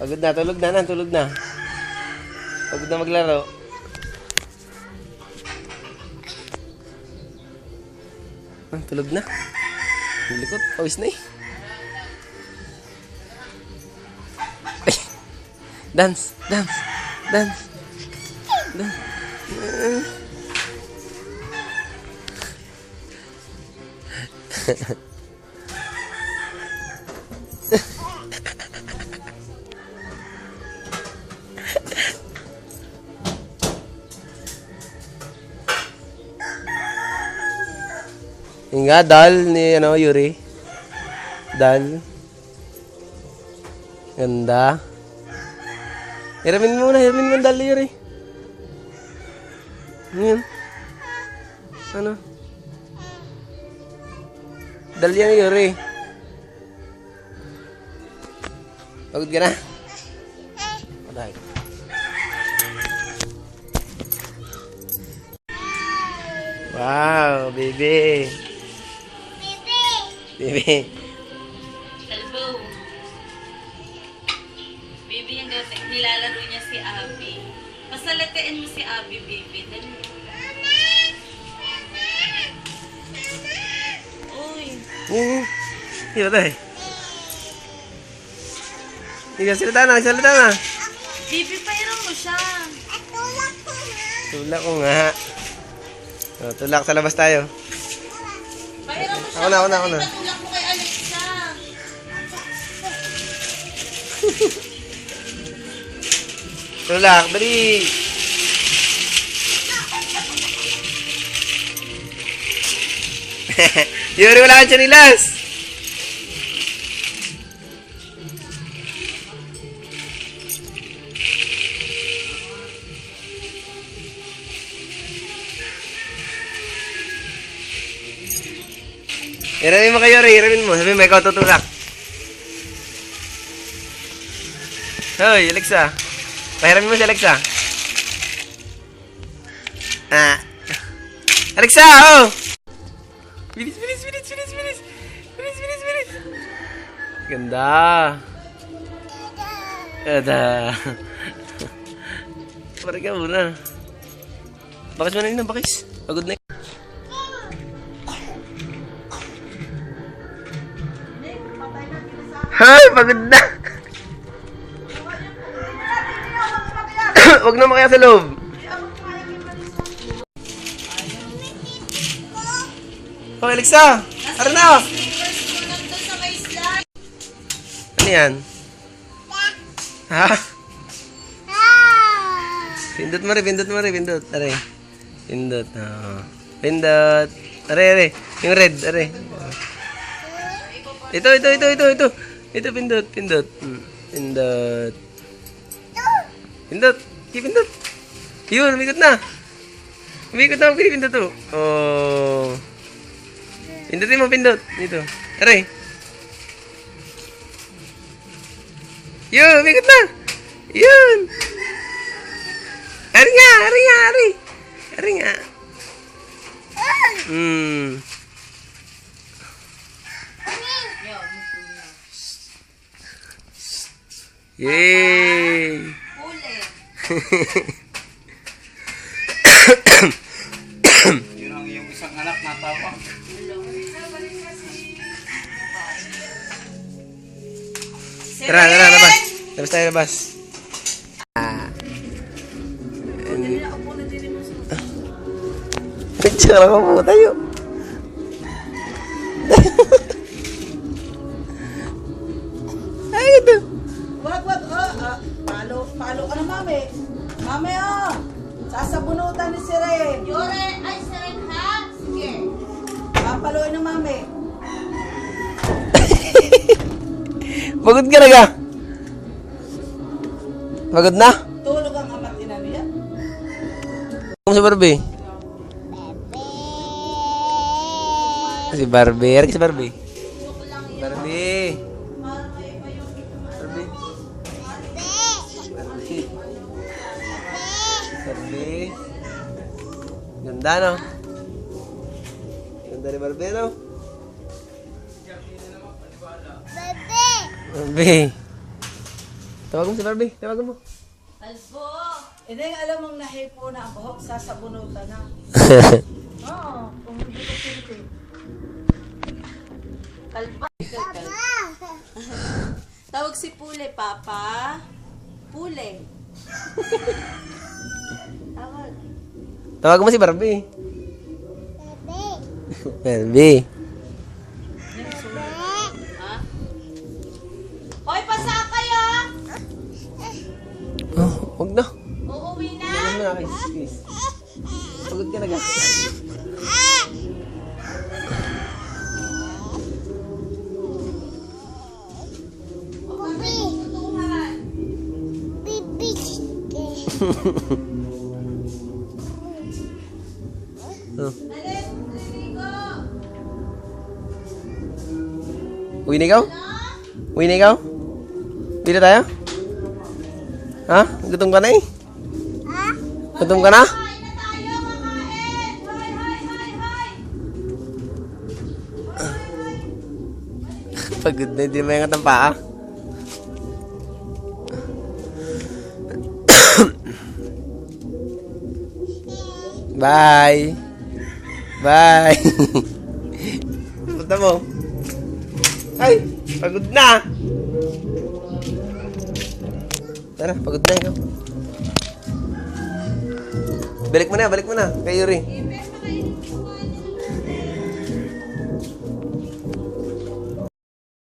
Pagod na, tulog na, tulog na. Pagod na maglaro. Tulog na. Nilikot, pawis na eh. Ay. Dance, dance, dance. Dance. Yung nga, dal ni Yuri. Dal. Ganda. Hiramin mo ang dal ni Yuri. Ano yun? Ano? Dal yan ni Yuri. Pagod ka na? Patay. Wow, baby. Baby. Elbow. Baby, yung nilalaro niya si Abby. Pasalatiin mo si Abby, baby. Dali. Uy. Hindi ba tayo? Hindi, salita na. Baby, pairam mo siya. Tulak ko nga. Tulak sa labas tayo. Pairam mo siya. Ako na. Patulak mo kay Alexa. Tulak, dali. Yuri, wala kang chanilas. Hiramin mo kayo, hiramin mo. Sabi mo, ikaw tutulak. Hoy, Alexa. Pahiramin mo si Alexa. Alexa, oh! Bilis. Ganda. Ganda. Parang ka muna. Bakis mo na yun, bakis. Pagod na yun. Hay, pagod na. Huwag na makaya sa loob. Oh, Alexa! Tara na! Ano yan? Ha? Pindot mo rin. Aray. Pindot. Pindot. Aray. Yung red. Aray. Ito. Ito, pindot. Pindot. Pindot. Yun, umikot na. Pinipindot to. Oh. Pindutin mo, pindot. Dito. Aray. Yun, umikot na. Yun. Ari nga. Yay! Yun ang iyong isang anak na tawa. Tara, labas. Labas tayo, labas. Nagtsara ka po tayo. Ay, ito. Wag. Palo ka na, mami. Mami, oh. Sasabunutan ni si Ren. Yore, ay, Seren, ha? Sige. Papaluin ng mami. Pagod ka na ka? Pagod na? Tulog ang amat ina niya. Kung si Barbie? Si Barbie. Harap si Barbie. Barbie. Barbie. Ganda, no? Ganda ni Barbie, no? Barbie. Tawagan mo si Barbie. Tawagan mo. Kalbo! Hindi, alam mong nahipo na ang buhok, sasabunutan na. Oo, kung hindi ko Pilipin. Kalbo! Tawag si Pule, Papa. Pule. Tawag. Tawagan mo si Barbie. Barbie. Ha? Hoy, pasakay ah! Oh, huwag na. Uuwi na? Huwag mo na kay Kiss. Pagod ka na gano'n. Oh. Uwi na ikaw? Uwi na ikaw? Dito tayo? Ha? Gutom ka na eh? Gutom ka na? Kain na tayo, kakain! Hoy, hoy, hoy, hoy! Pagod na, hindi mayangat ang paa. Bye! Bye! Punta mo. Ay! Pagod na! Tara, pagod na ikaw. Balik mo na, kay Yuri.